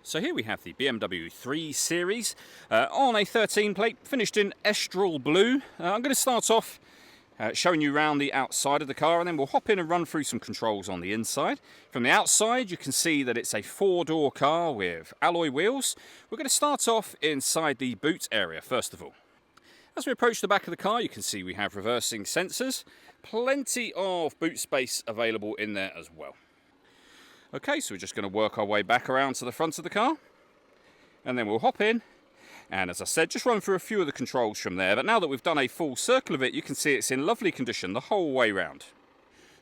So here we have the BMW 3 Series on a 13 plate, finished in Estral Blue. I'm going to start off showing you around the outside of the car, and then we'll hop in and run through some controls on the inside. From the outside you can see that it's a 4-door car with alloy wheels. We're going to start off inside the boot area first of all. As we approach the back of the car you can see we have reversing sensors, plenty of boot space available in there as well. Okay, so we're just going to work our way back around to the front of the car, and then we'll hop in, and as I said, just run through a few of the controls from there. But now that we've done a full circle of it, you can see it's in lovely condition the whole way round.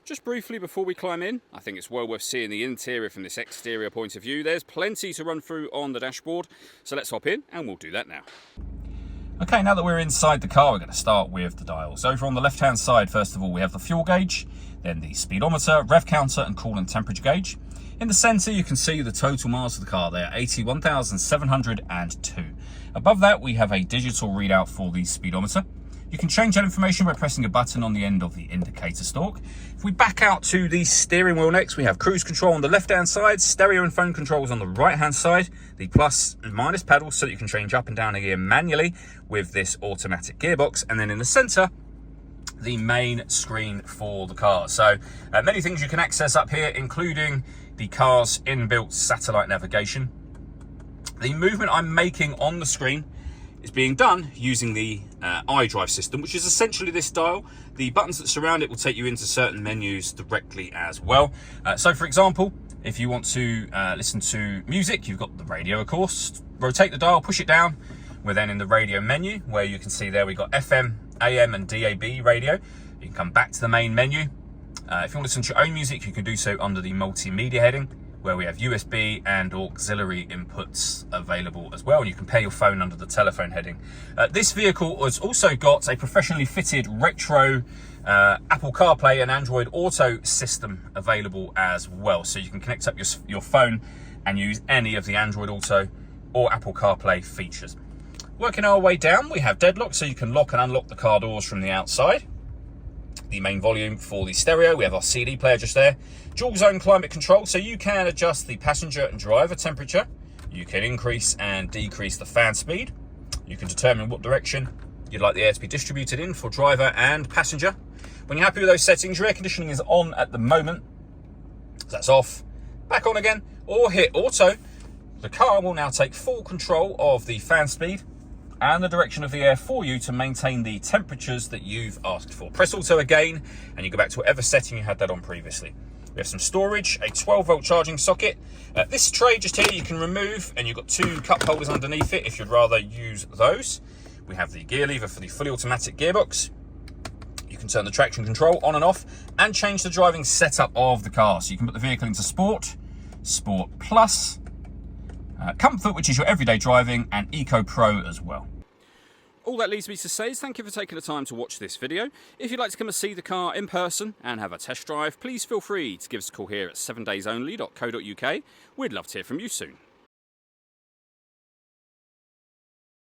Just briefly before we climb in, I think it's well worth seeing the interior from this exterior point of view. There's plenty to run through on the dashboard, so let's hop in and we'll do that now. Okay, now that we're inside the car, we're going to start with the dials. Over on the left-hand side, first of all, we have the fuel gauge, then the speedometer, rev counter and coolant temperature gauge. In the centre, you can see the total miles of the car there, 81,702. Above that, we have a digital readout for the speedometer. You can change that information by pressing a button on the end of the indicator stalk. If we back out to the steering wheel next, we have cruise control on the left-hand side, stereo and phone controls on the right-hand side, the plus and minus pedals so that you can change up and down a gear manually with this automatic gearbox, and then in the centre, the main screen for the car. So many things you can access up here, including the car's inbuilt satellite navigation. The movement I'm making on the screen is being done using the iDrive system, which is essentially this dial. The buttons that surround it will take you into certain menus directly as well. So for example, if you want to listen to music, you've got the radio, of course. Rotate the dial, push it down. We're then in the radio menu, where you can see there we've got FM, AM and DAB radio. You can come back to the main menu. If you want to listen to your own music, you can do so under the multimedia heading, where we have USB and auxiliary inputs available as well. And you can pair your phone under the telephone heading. This vehicle has also got a professionally fitted retro Apple CarPlay and Android Auto system available as well. So you can connect up your phone and use any of the Android Auto or Apple CarPlay features. Working our way down, we have deadlock, so you can lock and unlock the car doors from the outside. The main volume for the stereo, we have our CD player just there. Dual zone climate control, so you can adjust the passenger and driver temperature. You can increase and decrease the fan speed. You can determine what direction you'd like the air to be distributed in for driver and passenger. When you're happy with those settings, your air conditioning is on at the moment. So that's off, back on again, or hit auto. The car will now take full control of the fan speed and the direction of the air for you to maintain the temperatures that you've asked for. Press auto again and you go back to whatever setting you had that on previously. We have some storage, a 12-volt charging socket. This tray just here you can remove, and you've got 2 cup holders underneath it if you'd rather use those. We have the gear lever for the fully automatic gearbox. You can turn the traction control on and off and change the driving setup of the car. So you can put the vehicle into Sport, Sport Plus, Comfort, which is your everyday driving, and Eco Pro as well. All that leaves me to say is thank you for taking the time to watch this video. If you'd like to come and see the car in person and have a test drive, please feel free to give us a call here at 7daysonly.co.uk. We'd love to hear from you soon.